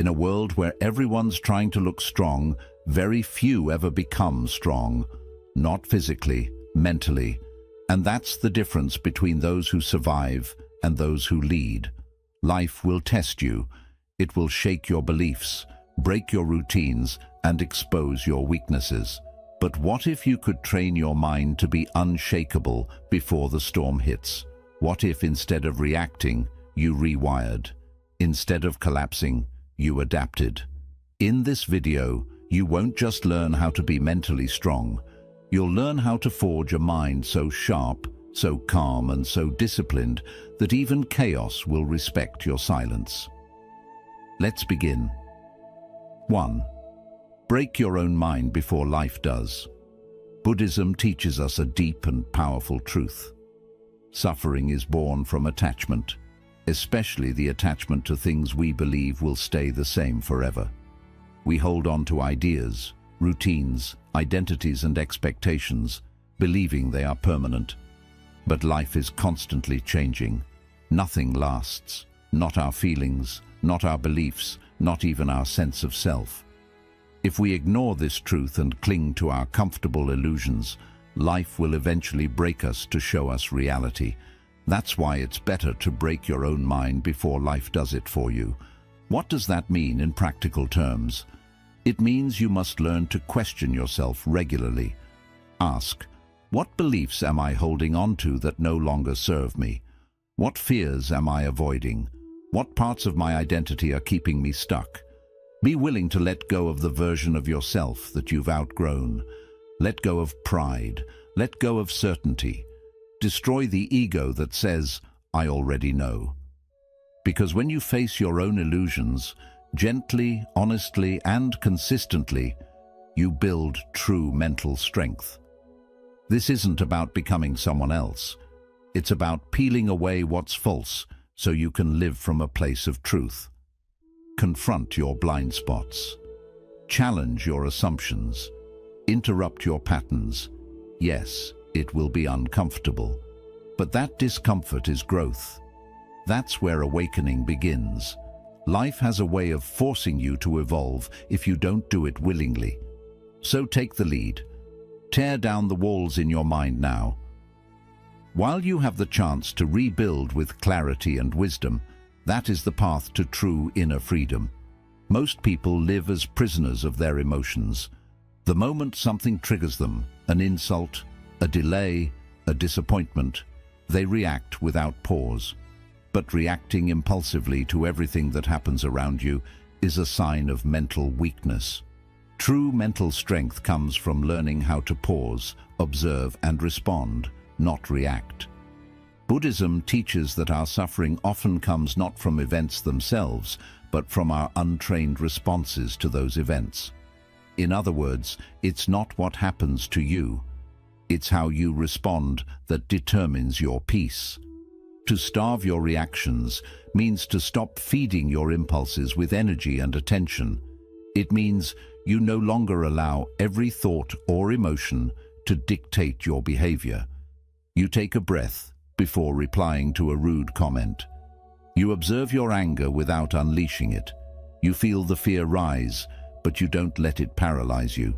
In a world where everyone's trying to look strong, very few ever become strong. Not physically, mentally. And that's the difference between those who survive and those who lead. Life will test you. It will shake your beliefs, break your routines, and expose your weaknesses. But what if you could train your mind to be unshakable before the storm hits? What if instead of reacting, you rewired? Instead of collapsing, you adapted? In this video, you won't just learn how to be mentally strong. You'll learn how to forge a mind so sharp, so calm, and so disciplined that even chaos will respect your silence. Let's begin. 1. Break your own mind before life does. Buddhism teaches us a deep and powerful truth. Suffering is born from attachment, especially the attachment to things we believe will stay the same forever. We hold on to ideas, routines, identities, and expectations, believing they are permanent. But life is constantly changing. Nothing lasts. Not our feelings, not our beliefs, not even our sense of self. If we ignore this truth and cling to our comfortable illusions, life will eventually break us to show us reality. That's why it's better to break your own mind before life does it for you. What does that mean in practical terms? It means you must learn to question yourself regularly. Ask, what beliefs am I holding on to that no longer serve me? What fears am I avoiding? What parts of my identity are keeping me stuck? Be willing to let go of the version of yourself that you've outgrown. Let go of pride. Let go of certainty. Destroy the ego that says, I already know. Because when you face your own illusions, gently, honestly, and consistently, you build true mental strength. This isn't about becoming someone else. It's about peeling away what's false so you can live from a place of truth. Confront your blind spots. Challenge your assumptions. Interrupt your patterns. Yes, it will be uncomfortable, but that discomfort is growth. That's where awakening begins. Life has a way of forcing you to evolve if you don't do it willingly. So take the lead. Tear down the walls in your mind now. While you have the chance to rebuild with clarity and wisdom, that is the path to true inner freedom. Most people live as prisoners of their emotions. The moment something triggers them, an insult, a delay, a disappointment, they react without pause. But reacting impulsively to everything that happens around you is a sign of mental weakness. True mental strength comes from learning how to pause, observe, and respond, not react. Buddhism teaches that our suffering often comes not from events themselves, but from our untrained responses to those events. In other words, it's not what happens to you. It's how you respond that determines your peace. To starve your reactions means to stop feeding your impulses with energy and attention. It means you no longer allow every thought or emotion to dictate your behavior. You take a breath before replying to a rude comment. You observe your anger without unleashing it. You feel the fear rise, but you don't let it paralyze you.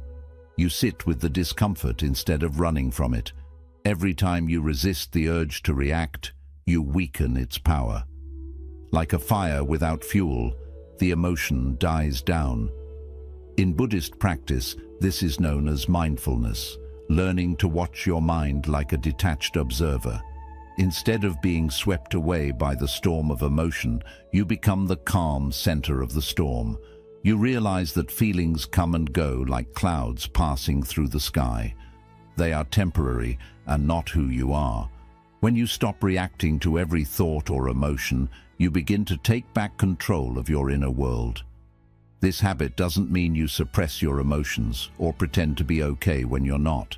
You sit with the discomfort instead of running from it. Every time you resist the urge to react, you weaken its power. Like a fire without fuel, the emotion dies down. In Buddhist practice, this is known as mindfulness, learning to watch your mind like a detached observer. Instead of being swept away by the storm of emotion, you become the calm center of the storm. You realize that feelings come and go like clouds passing through the sky. They are temporary and not who you are. When you stop reacting to every thought or emotion, you begin to take back control of your inner world. This habit doesn't mean you suppress your emotions or pretend to be okay when you're not.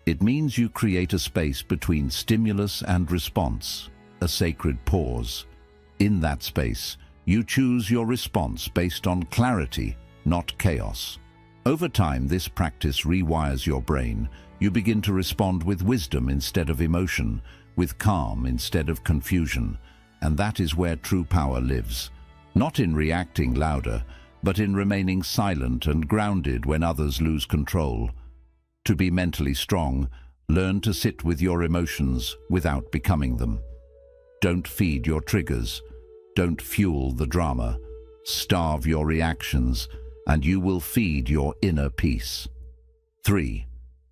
It means you create a space between stimulus and response, a sacred pause. In that space, you choose your response based on clarity, not chaos. Over time, this practice rewires your brain. You begin to respond with wisdom instead of emotion, with calm instead of confusion. And that is where true power lives. not in reacting louder, but in remaining silent and grounded when others lose control. To be mentally strong, learn to sit with your emotions without becoming them. Don't feed your triggers. Don't fuel the drama. Starve your reactions, and you will feed your inner peace. 3.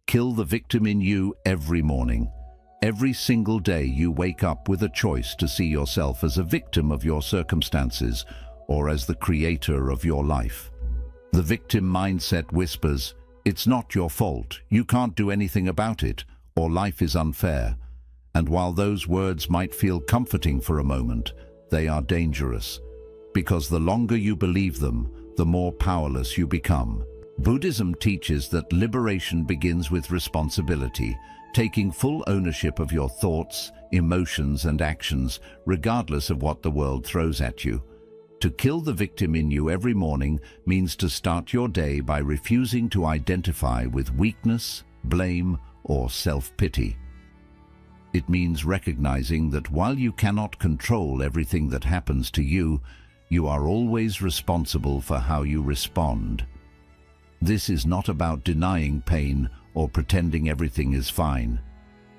Kill the victim in you every morning. Every single day you wake up with a choice to see yourself as a victim of your circumstances or as the creator of your life. The victim mindset whispers, "It's not your fault, you can't do anything about it, or life is unfair." And while those words might feel comforting for a moment, they are dangerous, because the longer you believe them, the more powerless you become. Buddhism teaches that liberation begins with responsibility, taking full ownership of your thoughts, emotions, and actions, regardless of what the world throws at you. To kill the victim in you every morning means to start your day by refusing to identify with weakness, blame, or self-pity. It means recognizing that while you cannot control everything that happens to you, you are always responsible for how you respond. This is not about denying pain or pretending everything is fine.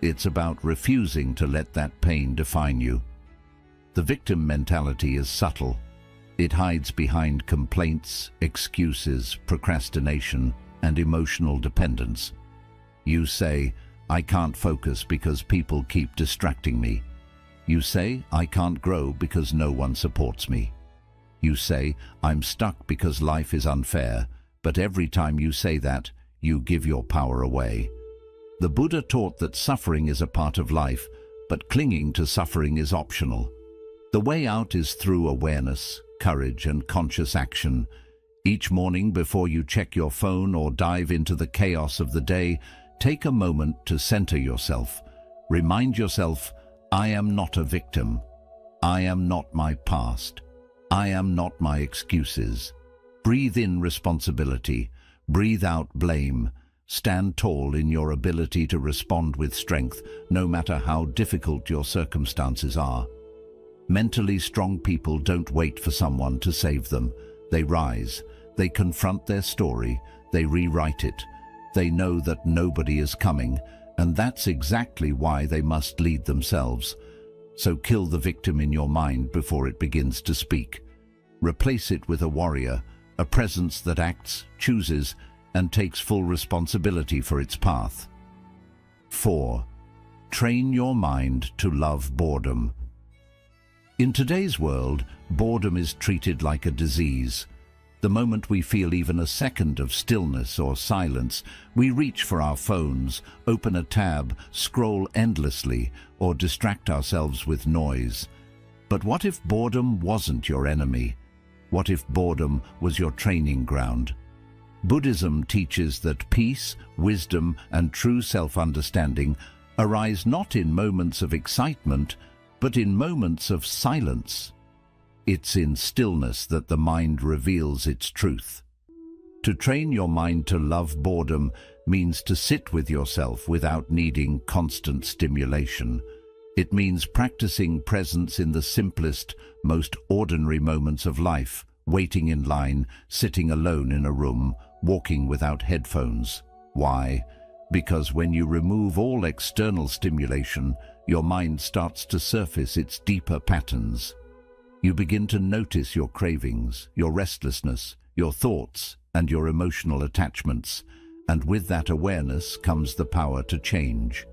It's about refusing to let that pain define you. The victim mentality is subtle. It hides behind complaints, excuses, procrastination, and emotional dependence. You say, "I can't focus because people keep distracting me." You say, "I can't grow because no one supports me." You say, "I'm stuck because life is unfair," but every time you say that, you give your power away. The Buddha taught that suffering is a part of life, but clinging to suffering is optional. The way out is through awareness, courage, and conscious action. Each morning before you check your phone or dive into the chaos of the day, take a moment to center yourself. Remind yourself, "I am not a victim. I am not my past. I am not my excuses." Breathe in responsibility. Breathe out blame. Stand tall in your ability to respond with strength, no matter how difficult your circumstances are. Mentally strong people don't wait for someone to save them. They rise. They confront their story. They rewrite it. They know that nobody is coming, and that's exactly why they must lead themselves. So kill the victim in your mind before it begins to speak. Replace it with a warrior, a presence that acts, chooses, and takes full responsibility for its path. 4. Train your mind to love boredom. In today's world, boredom is treated like a disease. The moment we feel even a second of stillness or silence, we reach for our phones, open a tab, scroll endlessly, or distract ourselves with noise. But what if boredom wasn't your enemy? What if boredom was your training ground? Buddhism teaches that peace, wisdom, and true self-understanding arise not in moments of excitement, but in moments of silence. It's in stillness that the mind reveals its truth. To train your mind to love boredom means to sit with yourself without needing constant stimulation. It means practicing presence in the simplest, most ordinary moments of life, waiting in line, sitting alone in a room, walking without headphones. Why? Because when you remove all external stimulation, your mind starts to surface its deeper patterns. You begin to notice your cravings, your restlessness, your thoughts, and your emotional attachments, and with that awareness comes the power to change.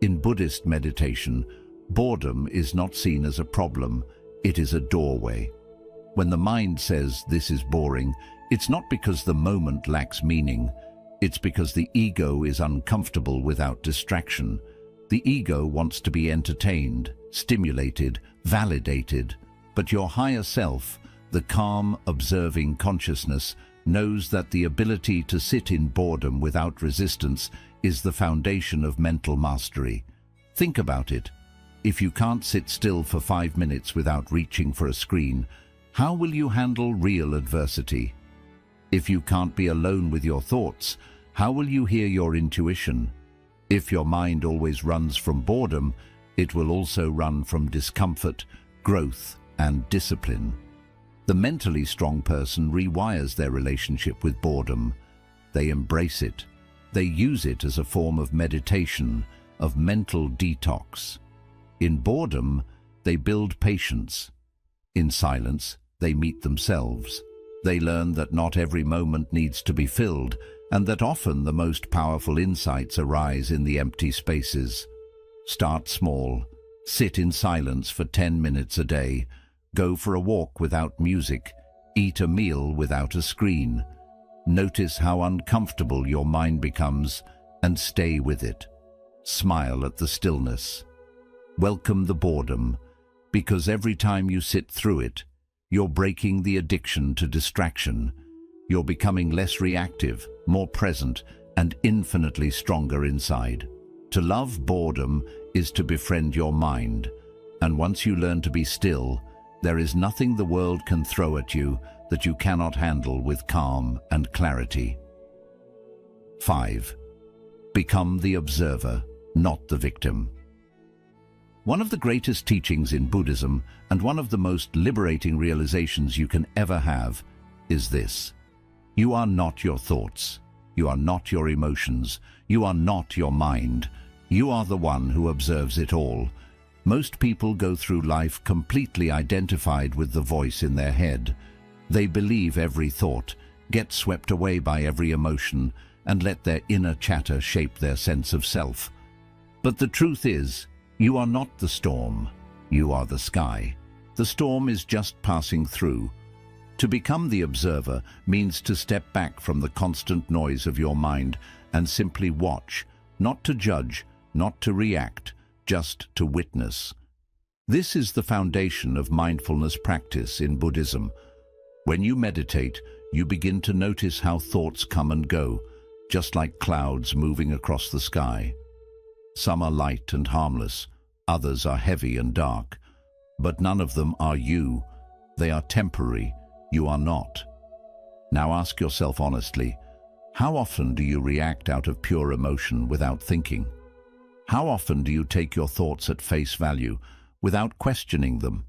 In Buddhist meditation, boredom is not seen as a problem, it is a doorway. When the mind says, "This is boring," it's not because the moment lacks meaning, it's because the ego is uncomfortable without distraction. The ego wants to be entertained, stimulated, validated, but your higher self, the calm, observing consciousness, knows that the ability to sit in boredom without resistance is the foundation of mental mastery. Think about it. If you can't sit still for 5 minutes without reaching for a screen, how will you handle real adversity? If you can't be alone with your thoughts, how will you hear your intuition? If your mind always runs from boredom, it will also run from discomfort, growth, and discipline. The mentally strong person rewires their relationship with boredom. They embrace it. They use it as a form of meditation, of mental detox. In boredom, they build patience. In silence, they meet themselves. They learn that not every moment needs to be filled, and that often the most powerful insights arise in the empty spaces. Start small. Sit in silence for 10 minutes a day. Go for a walk without music. Eat a meal without a screen. Notice how uncomfortable your mind becomes and stay with it. Smile at the stillness. Welcome the boredom, because every time you sit through it, you're breaking the addiction to distraction. You're becoming less reactive, more present, and infinitely stronger inside. To love boredom is to befriend your mind, and once you learn to be still, there is nothing the world can throw at you that you cannot handle with calm and clarity. 5. Become the observer, not the victim. One of the greatest teachings in Buddhism, and one of the most liberating realizations you can ever have, is this: you are not your thoughts. You are not your emotions. You are not your mind. You are the one who observes it all. Most people go through life completely identified with the voice in their head. They believe every thought, get swept away by every emotion, and let their inner chatter shape their sense of self. But the truth is, you are not the storm. You are the sky. The storm is just passing through. To become the observer means to step back from the constant noise of your mind and simply watch, not to judge, not to react, just to witness. This is the foundation of mindfulness practice in Buddhism. When you meditate, you begin to notice how thoughts come and go, just like clouds moving across the sky. Some are light and harmless, others are heavy and dark, but none of them are you. They are temporary. You are not. Now ask yourself honestly, how often do you react out of pure emotion without thinking? How often do you take your thoughts at face value without questioning them?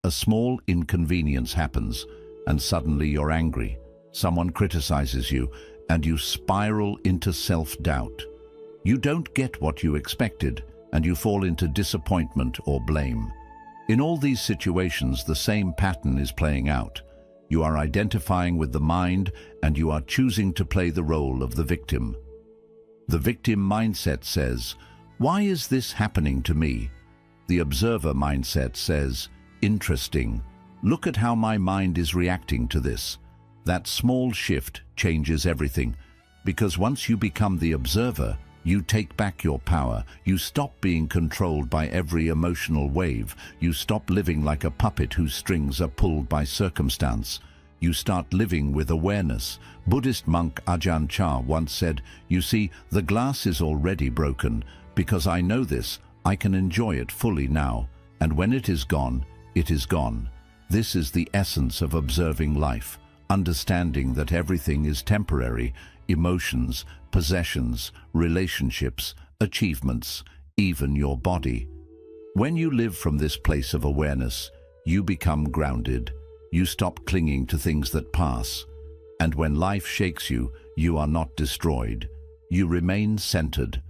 A small inconvenience happens, and suddenly you're angry. Someone criticizes you, and you spiral into self-doubt. You don't get what you expected, and you fall into disappointment or blame. In all these situations, the same pattern is playing out. You are identifying with the mind, and you are choosing to play the role of the victim. The victim mindset says, "Why is this happening to me?" The observer mindset says, "Interesting. Look at how my mind is reacting to this." That small shift changes everything, because once you become the observer, you take back your power. You stop being controlled by every emotional wave. You stop living like a puppet whose strings are pulled by circumstance. You start living with awareness. Buddhist monk Ajahn Chah once said, "You see, the glass is already broken. Because I know this, I can enjoy it fully now. And when it is gone, it is gone." This is the essence of observing life, understanding that everything is temporary: emotions, possessions, relationships, achievements, even your body. When you live from this place of awareness, you become grounded. You stop clinging to things that pass. And when life shakes you, you are not destroyed. You remain centered.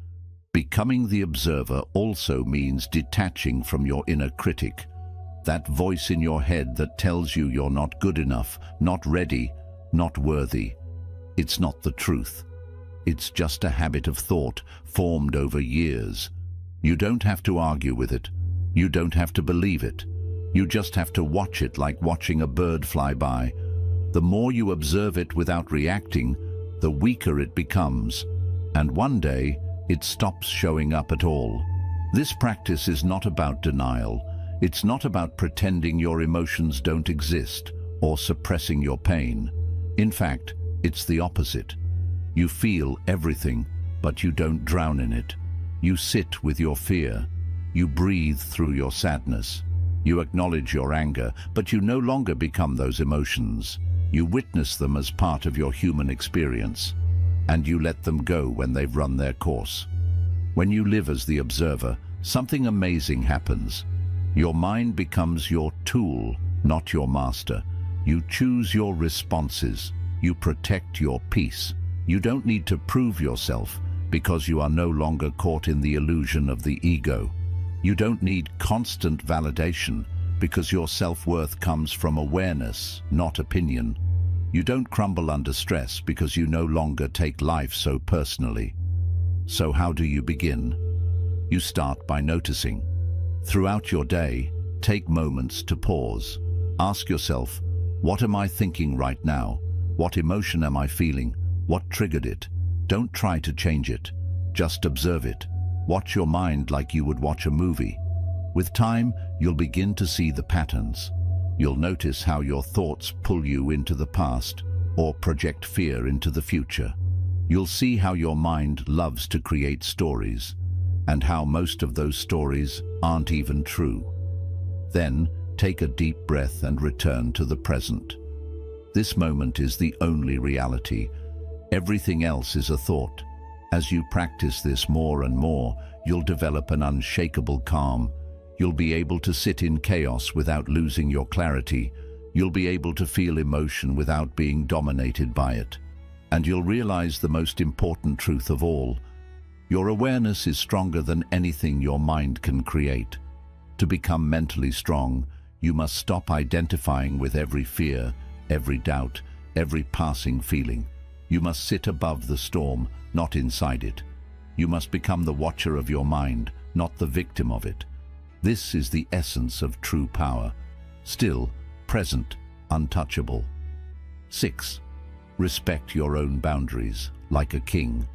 Becoming the observer also means detaching from your inner critic. That voice in your head that tells you you're not good enough, not ready, not worthy. It's not the truth. It's just a habit of thought formed over years. You don't have to argue with it. You don't have to believe it. You just have to watch it like watching a bird fly by. The more you observe it without reacting, the weaker it becomes. And one day, it stops showing up at all. This practice is not about denial. It's not about pretending your emotions don't exist or suppressing your pain. In fact, it's the opposite. You feel everything, but you don't drown in it. You sit with your fear. You breathe through your sadness. You acknowledge your anger, but you no longer become those emotions. You witness them as part of your human experience, and you let them go when they've run their course. When you live as the observer, something amazing happens. Your mind becomes your tool, not your master. You choose your responses. You protect your peace. You don't need to prove yourself because you are no longer caught in the illusion of the ego. You don't need constant validation because your self-worth comes from awareness, not opinion. You don't crumble under stress because you no longer take life so personally. So how do you begin? You start by noticing. Throughout your day, take moments to pause. Ask yourself, what am I thinking right now? What emotion am I feeling? What triggered it? Don't try to change it. Just observe it. Watch your mind like you would watch a movie. With time, you'll begin to see the patterns. You'll notice how your thoughts pull you into the past or project fear into the future. You'll see how your mind loves to create stories and how most of those stories aren't even true. Then, take a deep breath and return to the present. This moment is the only reality. Everything else is a thought. As you practice this more and more, you'll develop an unshakable calm. You'll be able to sit in chaos without losing your clarity. You'll be able to feel emotion without being dominated by it. And you'll realize the most important truth of all. Your awareness is stronger than anything your mind can create. To become mentally strong, you must stop identifying with every fear, every doubt, every passing feeling. You must sit above the storm, not inside it. You must become the watcher of your mind, not the victim of it. This is the essence of true power. Still, present, untouchable. 6. Respect your own boundaries, like a king.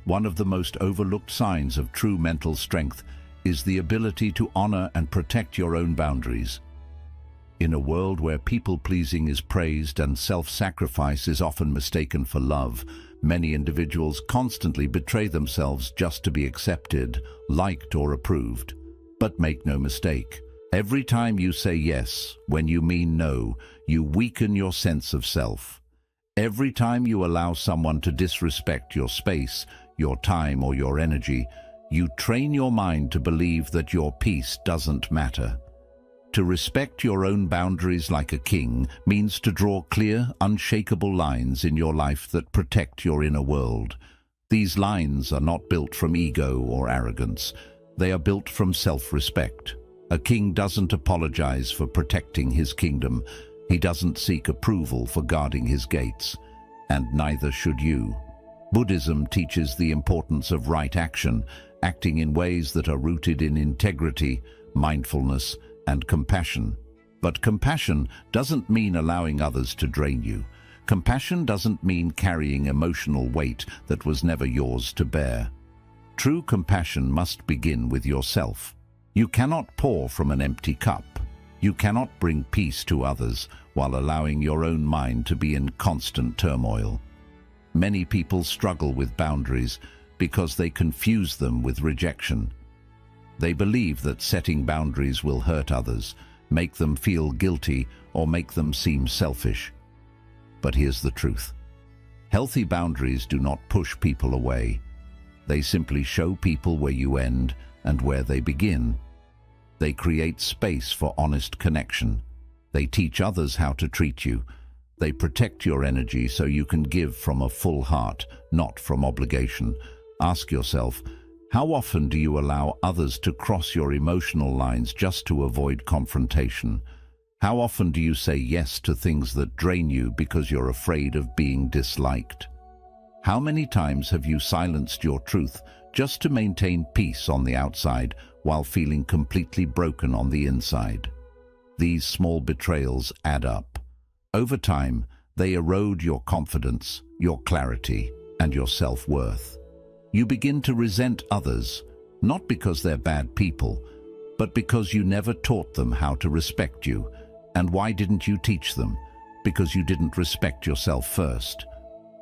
One of the most overlooked signs of true mental strength is the ability to honor and protect your own boundaries. In a world where people-pleasing is praised and self-sacrifice is often mistaken for love, many individuals constantly betray themselves just to be accepted, liked, or approved. But make no mistake, every time you say yes when you mean no, you weaken your sense of self. Every time you allow someone to disrespect your space, your time, or your energy, you train your mind to believe that your peace doesn't matter. To respect your own boundaries like a king means to draw clear, unshakable lines in your life that protect your inner world. These lines are not built from ego or arrogance. They are built from self-respect. A king doesn't apologize for protecting his kingdom. He doesn't seek approval for guarding his gates. And neither should you. Buddhism teaches the importance of right action, acting in ways that are rooted in integrity, mindfulness, and compassion. But compassion doesn't mean allowing others to drain you. Compassion doesn't mean carrying emotional weight that was never yours to bear. True compassion must begin with yourself. You cannot pour from an empty cup. You cannot bring peace to others while allowing your own mind to be in constant turmoil. Many people struggle with boundaries because they confuse them with rejection. They believe that setting boundaries will hurt others, make them feel guilty, or make them seem selfish. But here's the truth. Healthy boundaries do not push people away. They simply show people where you end and where they begin. They create space for honest connection. They teach others how to treat you. They protect your energy so you can give from a full heart, not from obligation. Ask yourself, how often do you allow others to cross your emotional lines just to avoid confrontation? How often do you say yes to things that drain you because you're afraid of being disliked? How many times have you silenced your truth just to maintain peace on the outside while feeling completely broken on the inside? These small betrayals add up. Over time, they erode your confidence, your clarity, and your self-worth. You begin to resent others, not because they're bad people, but because you never taught them how to respect you. And why didn't you teach them? Because you didn't respect yourself first.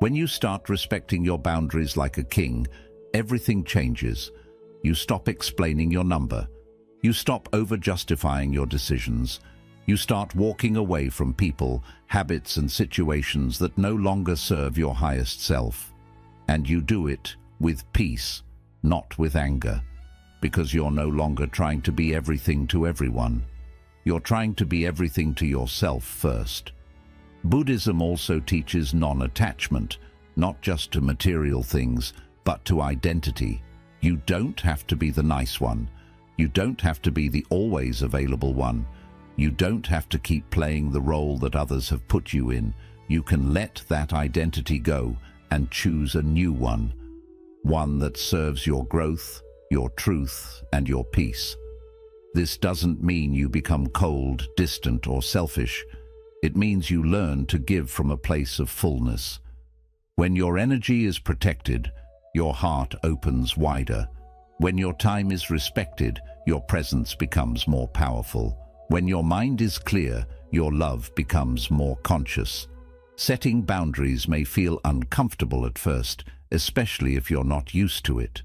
When you start respecting your boundaries like a king, everything changes. You stop explaining your number. You stop over-justifying your decisions. You start walking away from people, habits, and situations that no longer serve your highest self. And you do it with peace, not with anger, because you're no longer trying to be everything to everyone. You're trying to be everything to yourself first. Buddhism also teaches non-attachment, not just to material things, but to identity. You don't have to be the nice one. You don't have to be the always available one. You don't have to keep playing the role that others have put you in. You can let that identity go and choose a new one that serves your growth, your truth, and your peace. This doesn't mean you become cold, distant, or selfish. It means you learn to give from a place of fullness. When your energy is protected, your heart opens wider. When your time is respected, your presence becomes more powerful. When your mind is clear, your love becomes more conscious. Setting boundaries may feel uncomfortable at first, especially if you're not used to it.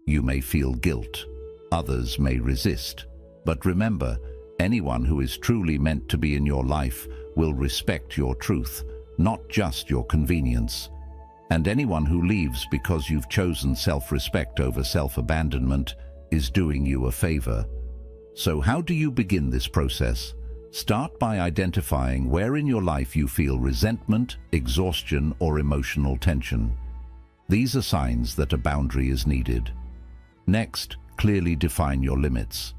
You may feel guilt. Others may resist. But remember, anyone who is truly meant to be in your life will respect your truth, not just your convenience. And anyone who leaves because you've chosen self-respect over self-abandonment is doing you a favor. So how do you begin this process? Start by identifying where in your life you feel resentment, exhaustion, or emotional tension. These are signs that a boundary is needed. Next, clearly define your limits.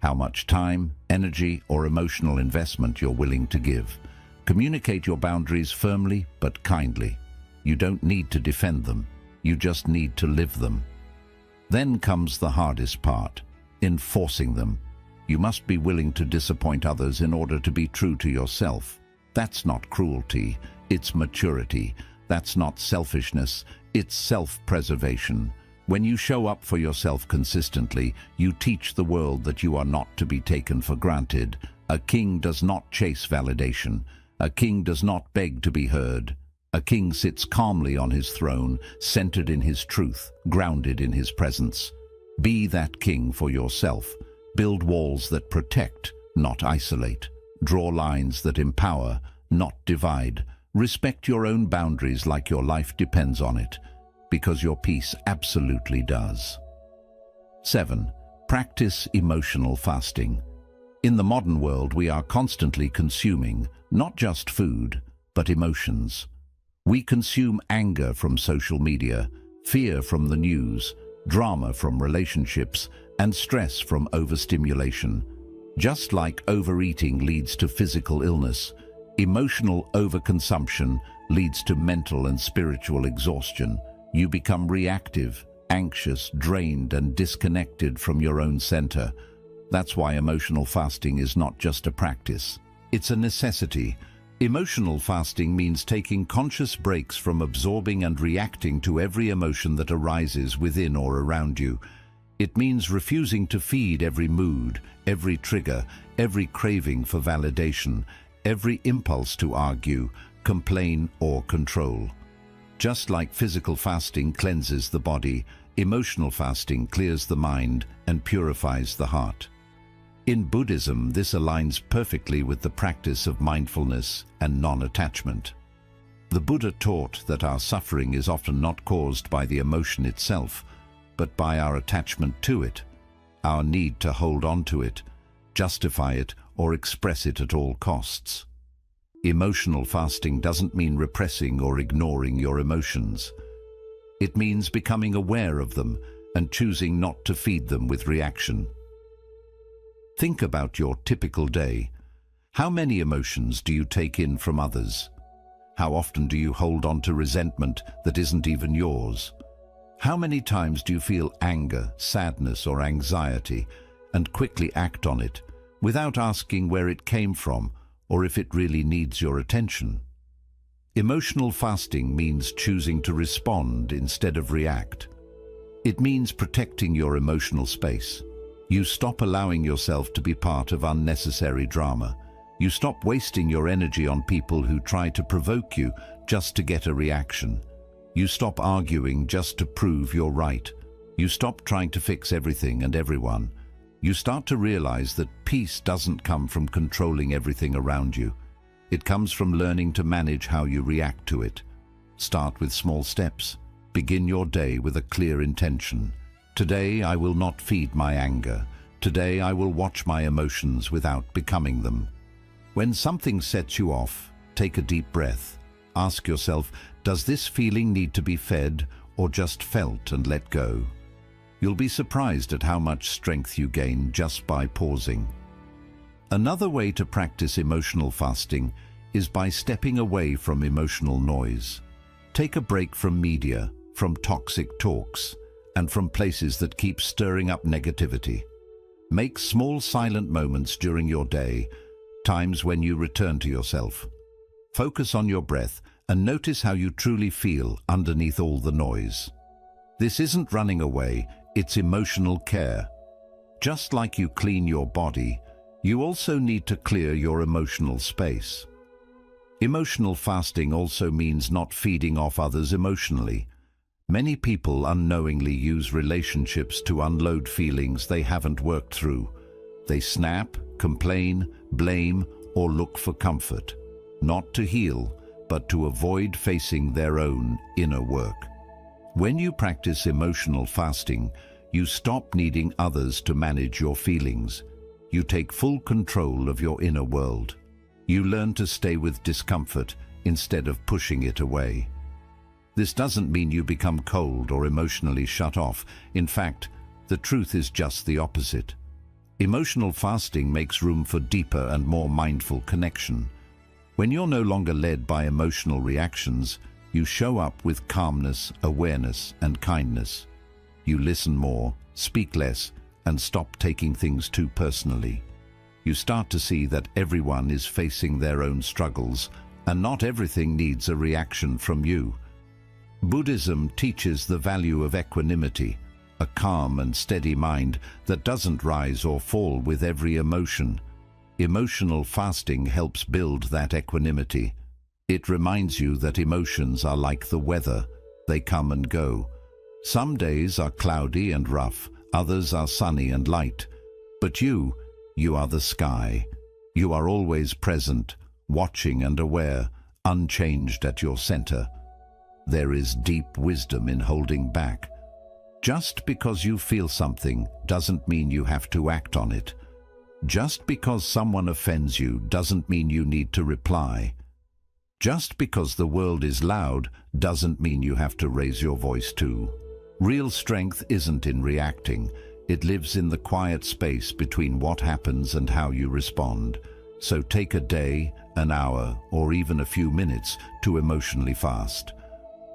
How much time, energy, or emotional investment you're willing to give. Communicate your boundaries firmly but kindly. You don't need to defend them. You just need to live them. Then comes the hardest part, enforcing them. You must be willing to disappoint others in order to be true to yourself. That's not cruelty, it's maturity. That's not selfishness, it's self-preservation. When you show up for yourself consistently, you teach the world that you are not to be taken for granted. A king does not chase validation. A king does not beg to be heard. A king sits calmly on his throne, centered in his truth, grounded in his presence. Be that king for yourself. Build walls that protect, not isolate. Draw lines that empower, not divide. Respect your own boundaries like your life depends on it, because your peace absolutely does. 7. Practice emotional fasting. In the modern world, we are constantly consuming, not just food, but emotions. We consume anger from social media, fear from the news, drama from relationships, and stress from overstimulation. Just like overeating leads to physical illness, emotional overconsumption leads to mental and spiritual exhaustion. You become reactive, anxious, drained, and disconnected from your own center. That's why emotional fasting is not just a practice. It's a necessity. Emotional fasting means taking conscious breaks from absorbing and reacting to every emotion that arises within or around you. It means refusing to feed every mood, every trigger, every craving for validation, every impulse to argue, complain, or control. Just like physical fasting cleanses the body, emotional fasting clears the mind and purifies the heart. In Buddhism, this aligns perfectly with the practice of mindfulness and non-attachment. The Buddha taught that our suffering is often not caused by the emotion itself, but by our attachment to it, our need to hold on to it, justify it, or express it at all costs. Emotional fasting doesn't mean repressing or ignoring your emotions. It means becoming aware of them and choosing not to feed them with reaction. Think about your typical day. How many emotions do you take in from others? How often do you hold on to resentment that isn't even yours? How many times do you feel anger, sadness, or anxiety and quickly act on it without asking where it came from or if it really needs your attention? Emotional fasting means choosing to respond instead of react. It means protecting your emotional space. You stop allowing yourself to be part of unnecessary drama. You stop wasting your energy on people who try to provoke you just to get a reaction. You stop arguing just to prove you're right. You stop trying to fix everything and everyone. You start to realize that peace doesn't come from controlling everything around you. It comes from learning to manage how you react to it. Start with small steps. Begin your day with a clear intention. Today I will not feed my anger. Today I will watch my emotions without becoming them. When something sets you off, take a deep breath. Ask yourself, does this feeling need to be fed or just felt and let go? You'll be surprised at how much strength you gain just by pausing. Another way to practice emotional fasting is by stepping away from emotional noise. Take a break from media, from toxic talks, and from places that keep stirring up negativity. Make small silent moments during your day, times when you return to yourself. Focus on your breath and notice how you truly feel underneath all the noise. This isn't running away, it's emotional care. Just like you clean your body, you also need to clear your emotional space. Emotional fasting also means not feeding off others emotionally. Many people unknowingly use relationships to unload feelings they haven't worked through. They snap, complain, blame, or look for comfort, not to heal, but to avoid facing their own inner work. When you practice emotional fasting, you stop needing others to manage your feelings. You take full control of your inner world. You learn to stay with discomfort instead of pushing it away. This doesn't mean you become cold or emotionally shut off. In fact, the truth is just the opposite. Emotional fasting makes room for deeper and more mindful connection. When you're no longer led by emotional reactions, you show up with calmness, awareness, and kindness. You listen more, speak less, and stop taking things too personally. You start to see that everyone is facing their own struggles, and not everything needs a reaction from you. Buddhism teaches the value of equanimity, a calm and steady mind that doesn't rise or fall with every emotion. Emotional fasting helps build that equanimity. It reminds you that emotions are like the weather. They come and go. Some days are cloudy and rough, others are sunny and light. But you are the sky. You are always present, watching and aware, unchanged at your center. There is deep wisdom in holding back. Just because you feel something doesn't mean you have to act on it. Just because someone offends you doesn't mean you need to reply. Just because the world is loud doesn't mean you have to raise your voice too. Real strength isn't in reacting. It lives in the quiet space between what happens and how you respond. So take a day, an hour, or even a few minutes to emotionally fast.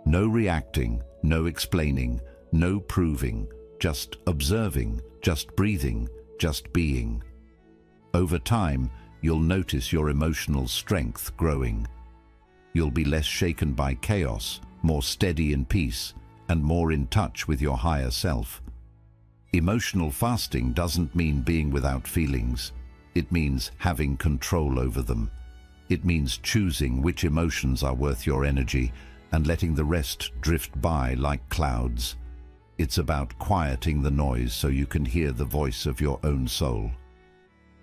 No reacting, no explaining, no proving, just observing, just breathing, just being. Over time, you'll notice your emotional strength growing. You'll be less shaken by chaos, more steady in peace, and more in touch with your higher self. Emotional fasting doesn't mean being without feelings. It means having control over them. It means choosing which emotions are worth your energy and letting the rest drift by like clouds. It's about quieting the noise so you can hear the voice of your own soul.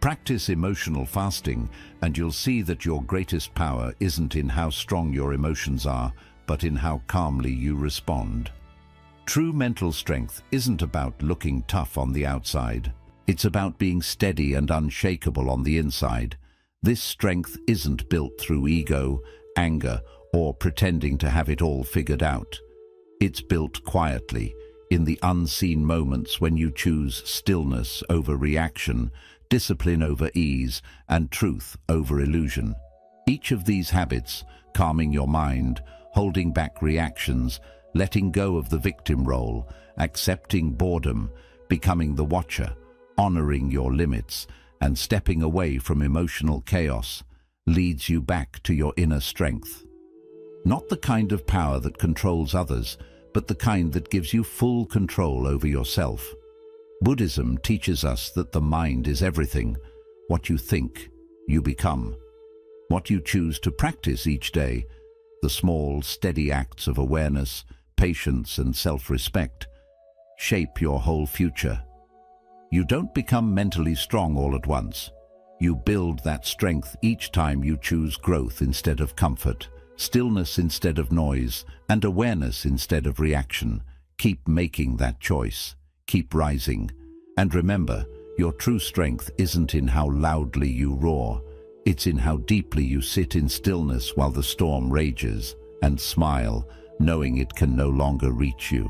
Practice emotional fasting and you'll see that your greatest power isn't in how strong your emotions are, but in how calmly you respond. True mental strength isn't about looking tough on the outside. It's about being steady and unshakable on the inside. This strength isn't built through ego, anger, or pretending to have it all figured out. It's built quietly, in the unseen moments when you choose stillness over reaction, discipline over ease, and truth over illusion. Each of these habits, calming your mind, holding back reactions, letting go of the victim role, accepting boredom, becoming the watcher, honoring your limits, and stepping away from emotional chaos, leads you back to your inner strength. Not the kind of power that controls others, but the kind that gives you full control over yourself. Buddhism teaches us that the mind is everything. What you think, you become. What you choose to practice each day, the small, steady acts of awareness, patience, and self-respect, shape your whole future. You don't become mentally strong all at once. You build that strength each time you choose growth instead of comfort, stillness instead of noise, and awareness instead of reaction. Keep making that choice. Keep rising. And remember, your true strength isn't in how loudly you roar. It's in how deeply you sit in stillness while the storm rages, and smile, knowing it can no longer reach you.